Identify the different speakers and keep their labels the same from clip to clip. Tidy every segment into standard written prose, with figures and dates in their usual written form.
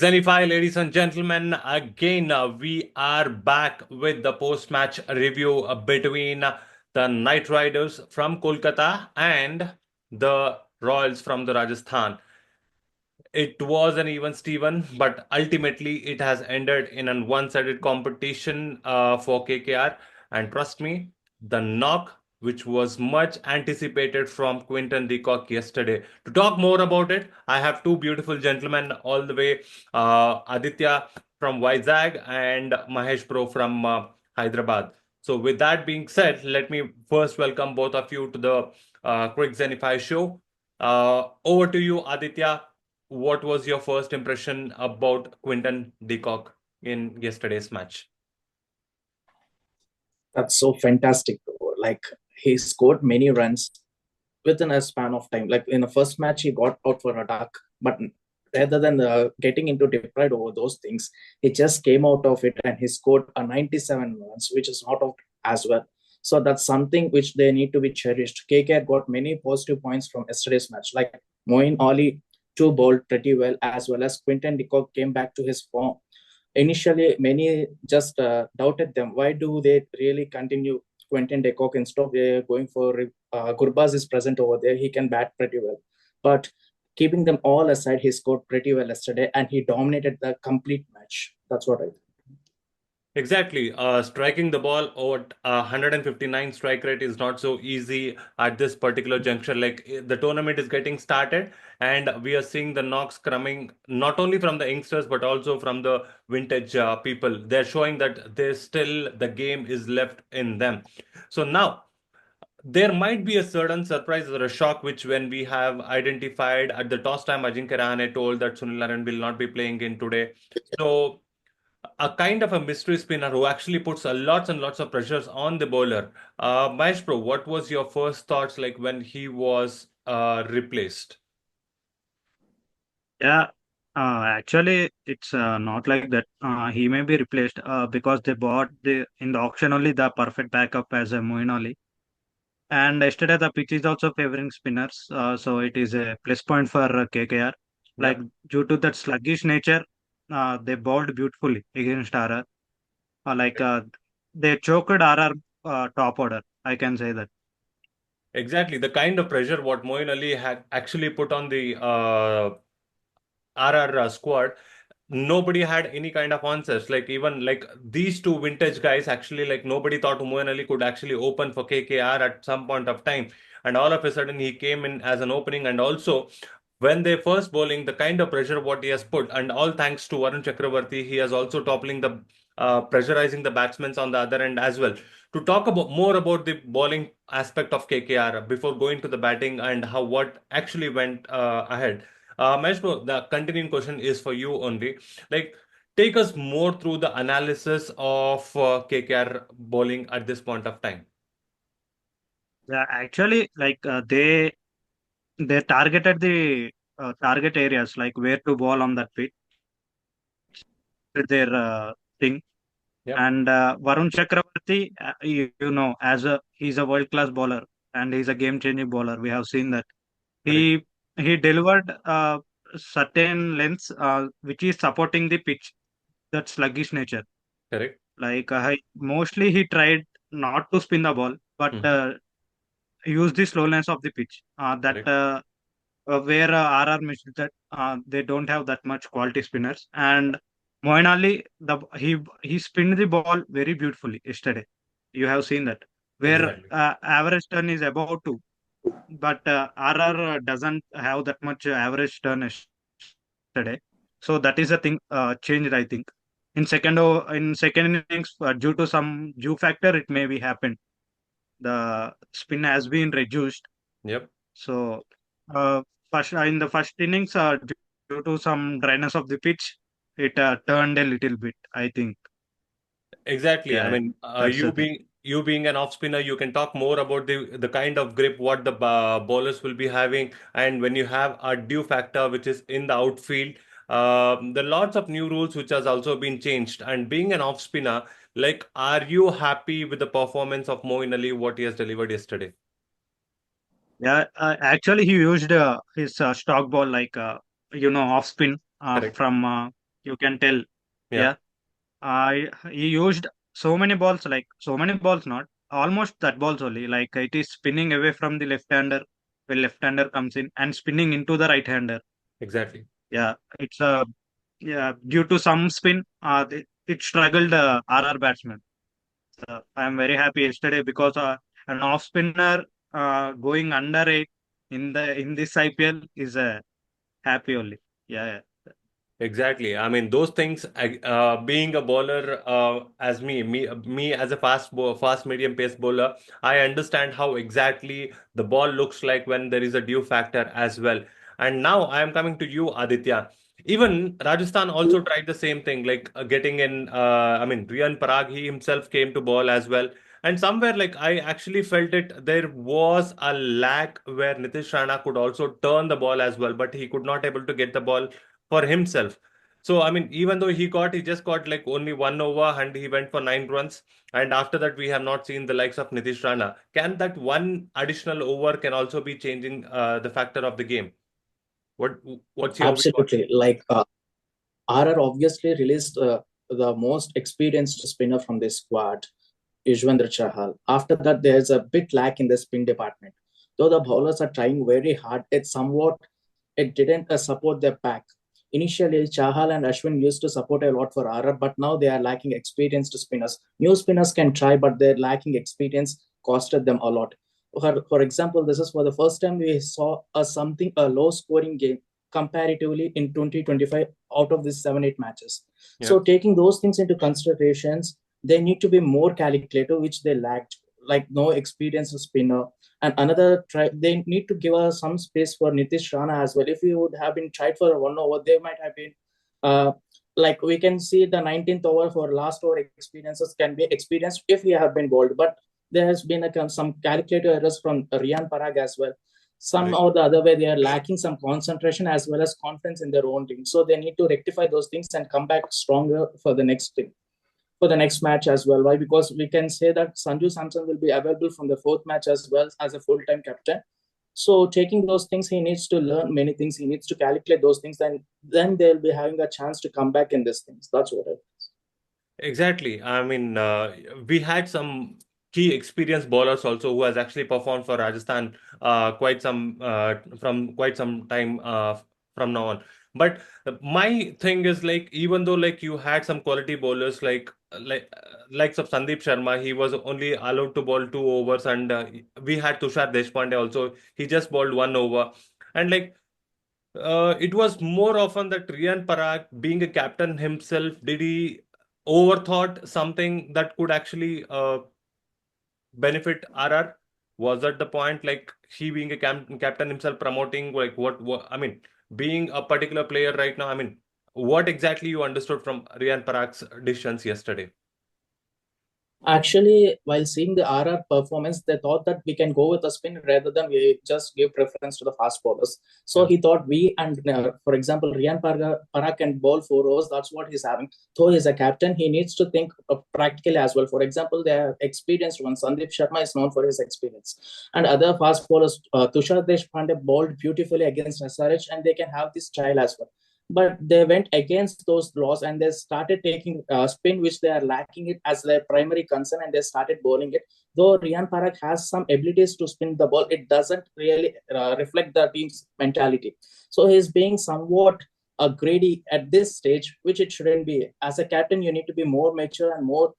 Speaker 1: Zenify, ladies and gentlemen, again we are back with the post-match review between the Knight Riders from Kolkata and the Royals from the Rajasthan. It was an even Steven, but ultimately it has ended in a one-sided competition for KKR. And trust me, the knock, which was much anticipated from Quinton de Kock yesterday. To talk more about it, I have two beautiful gentlemen all the way, Aditya from Vizag and Mahesh Pro from Hyderabad. So with that being said, let me first welcome both of you to the Quick Zenify show. Over to you, Aditya. What was your first impression about Quinton de Kock in yesterday's match?
Speaker 2: That's so fantastic. Like he scored many runs within a span of time. Like in the first match, he got out for a duck, but rather than getting into deprived over those things, he just came out of it and he scored a 97 runs, which is not out as well. So that's something which they need to be cherished. KKR got many positive points from yesterday's match. Like Moeen Ali two bowled pretty well as Quinton de Kock came back to his form. Initially, many just doubted them. Why do they really continue Quentin de Kock instead of going for Gurbaz is present over there? He can bat pretty well. But keeping them all aside, he scored pretty well yesterday and he dominated the complete match. That's what I think.
Speaker 1: Exactly. Striking the ball at 159 strike rate is not so easy at this particular juncture. Like the tournament is getting started, and we are seeing the knocks coming not only from the youngsters but also from the vintage people. They're showing that there's still the game is left in them. So now there might be a certain surprise or a shock, which when we have identified at the toss time, Ajinkya Rahane told that Sunil Narine will not be playing in today. So a kind of a mystery spinner who actually puts a lots and lots of pressures on the bowler. Mahesh Bro, what was your first thoughts like when he was replaced?
Speaker 3: Yeah, actually, it's not like that. He may be replaced because they bought in the auction only the perfect backup as a Moeen Ali. And yesterday the pitch is also favoring spinners, so it is a plus point for KKR. Like
Speaker 1: Yep.
Speaker 3: due to that sluggish nature, they bowled beautifully against RR. Like they choked RR top order. I can say that.
Speaker 1: Exactly. The kind of pressure what Moeen Ali had actually put on the RR squad, nobody had any kind of answers. Like even like these two vintage guys, actually, like nobody thought Moeen Ali could actually open for KKR at some point of time. And all of a sudden he came in as an opening. And also when they first bowling, the kind of pressure what he has put, and all thanks to Varun Chakravarti, he has also toppling the pressurizing the batsmen on the other end as well. To talk about more about the bowling aspect of KKR before going to the batting and how what actually went ahead. Mahesh bro, the continuing question is for you only. Like, take us more through the analysis of KKR bowling at this point of time.
Speaker 3: Yeah, actually, like they targeted the target areas like where to bowl on that pitch with their thing.
Speaker 1: Yep,
Speaker 3: And Varun Chakravarti, as he's a world class bowler and he's a game changing bowler. We have seen that
Speaker 1: correct,
Speaker 3: he delivered certain lengths which is supporting the pitch. That sluggish nature.
Speaker 1: correct.
Speaker 3: Like mostly he tried not to spin the ball, but
Speaker 1: Hmm.
Speaker 3: use the slowness of the pitch. That
Speaker 1: Correct,
Speaker 3: where RR missed that they don't have that much quality spinners. And Moeen Ali, he spinned the ball very beautifully yesterday. You have seen that where
Speaker 1: exactly.
Speaker 3: average turn is about two, but RR doesn't have that much average turn yesterday. So that is a thing changed, I think. In second innings, due to some due factor, it may be happened. The spin has been reduced.
Speaker 1: Yep.
Speaker 3: So uh, first in the first innings, due to some dryness of the pitch, it turned a little bit. I think.
Speaker 1: Exactly. I
Speaker 3: Yeah,
Speaker 1: mean,
Speaker 3: that's the thing.
Speaker 1: you being an off spinner, you can talk more about the kind of grip what the bowlers will be having, and when you have a due factor which is in the outfield, there are lots of new rules which has also been changed. And being an off spinner, like, are you happy with the performance of Moeen Ali what he has delivered yesterday?
Speaker 3: Yeah, actually, he used his stock ball like off spin
Speaker 1: Correct.
Speaker 3: from You can tell.
Speaker 1: Yeah,
Speaker 3: Yeah. He used so many balls, like so many balls, not almost that balls only. Like it is spinning away from the left hander when left hander comes in and spinning into the right hander.
Speaker 1: exactly.
Speaker 3: Yeah, it's yeah, due to some spin, it struggled RR batsman. So I am very happy yesterday because an off spinner going under eight in this IPL is happy only. Yeah,
Speaker 1: Exactly. I mean, those things, being a bowler, as me as a fast medium pace bowler, I understand how exactly the ball looks like when there is a dew factor as well. And now I am coming to you, Aditya. Even Rajasthan also tried the same thing, like getting in. I mean, Riyan Parag, he himself came to ball as well. And somewhere, like I actually felt it, there was a lack where Nitish Rana could also turn the ball as well, but he could not able to get the ball for himself. So I mean, even though he just got like only 1 over and he went for 9 runs. And after that, we have not seen the likes of Nitish Rana. Can that one additional over can also be changing the factor of the game? What what's your view on
Speaker 2: Absolutely. Like RR obviously released the most experienced spinner from this squad, Yuzvendra Chahal. After that, there's a bit lack in the spin department. Though the bowlers are trying very hard, it didn't support their pack. Initially, Chahal and Ashwin used to support a lot for RR, but now they are lacking experienced spinners. New spinners can try, but their lacking experience costed them a lot. For example, this is for the first time we saw a low scoring game comparatively in 2025 out of these 7-8 matches.
Speaker 1: yeah?
Speaker 2: So taking those things into considerations, they need to be more calculative, which they lacked, like no experienced spinner. And another try, they need to give us some space for Nitish Rana as well. If he would have been tried for a 1 over, they might have been uh, like we can see the 19th over for last over experiences can be experienced if he have been bowled. But there has been some calculative errors from Riyan Parag as well. Some
Speaker 1: Right.
Speaker 2: or the other way, they are lacking some concentration as well as confidence in their own team. So they need to rectify those things and come back stronger for the next thing, for the next match as well. Why? Because we can say that Sanju Samson will be available from the fourth match as well as a full-time captain. So taking those things, he needs to learn many things. He needs to calculate those things, and then they'll be having a chance to come back in these things. That's what I.
Speaker 1: Exactly. I mean, we had some key experienced bowlers also who has actually performed for Rajasthan quite some from quite some time from now on. But my thing is like even though like you had some quality bowlers likes of Sandeep Sharma, he was only allowed to bowl 2 overs, and we had Tushar Deshpande also. He just bowled 1 over, and like it was more often that Riyan Parag, being a captain himself, did he overthought something that could actually benefit RR? Was that the point? Like he being a captain himself, promoting like what? I mean, being a particular player right now. I mean, what exactly you understood from Riyan Parag's decisions yesterday?
Speaker 2: Actually, while seeing the RR performance, they thought that we can go with a spin rather than we just give preference to the fast bowlers. So
Speaker 1: Yeah,
Speaker 2: he thought for example, Parag can bowl 4 overs. That's what he's having. Though he's a captain, he needs to think practically as well. For example, the experienced one, Sandeep Sharma, is known for his experience. And other fast bowlers, Tushar Deshpande bowled beautifully against SRH, and they can have this trial as well, but they went against those laws and they started taking spin, which they are lacking it as their primary concern, and they started bowling it. Though Riyan Parag has some abilities to spin the ball, it doesn't really reflect the team's mentality. So he's being somewhat greedy at this stage, which it shouldn't be. As a captain, you need to be more mature and more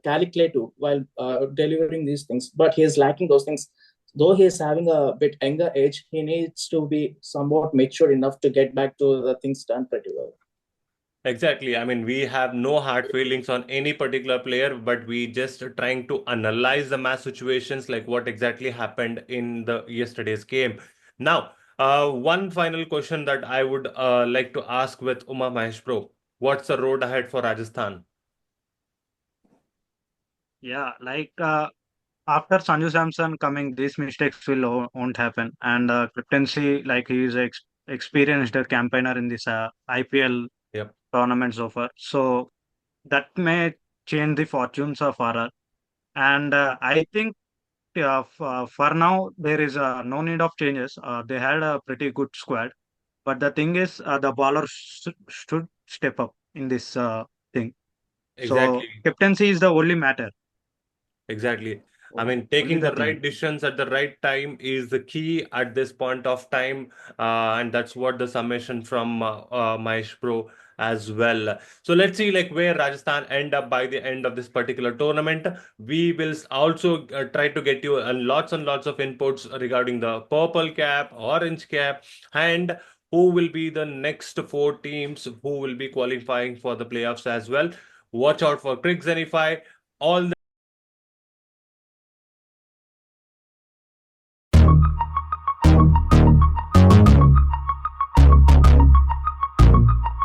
Speaker 2: calculative while delivering these things, but he is lacking those things. Though he is having a bit younger age, he needs to be somewhat mature enough to get back to the things done pretty well.
Speaker 1: exactly. I mean, we have no hard feelings on any particular player, but we just trying to analyze the match situations, like what exactly happened in the yesterday's game. Now, one final question that I would like to ask with Uma Mahesh Bro. What's the road ahead for Rajasthan?
Speaker 3: yeah. Like after Sanju Samson coming, these mistakes won't happen. And captaincy, like he is experienced campaigner in this IPL
Speaker 1: Yep.
Speaker 3: tournament so far. So that may change the fortunes of RR. And I think for now there is no need of changes. They had a pretty good squad, but the thing is, the bowler step up in this thing. So
Speaker 1: Exactly.
Speaker 3: captaincy is the only matter.
Speaker 1: Exactly. I
Speaker 3: Oh,
Speaker 1: mean,
Speaker 3: only
Speaker 1: taking
Speaker 3: the
Speaker 1: the
Speaker 3: thing.
Speaker 1: right decisions at the right time is the key at this point of time, and that's what the summation from Mahesh Pro as well. So let's see, like where Rajasthan end up by the end of this particular tournament. We will also try to get you and lots of inputs regarding the purple cap, orange cap, and who will be the next four teams who will be qualifying for the playoffs as well. Watch out for Crick Zenify. All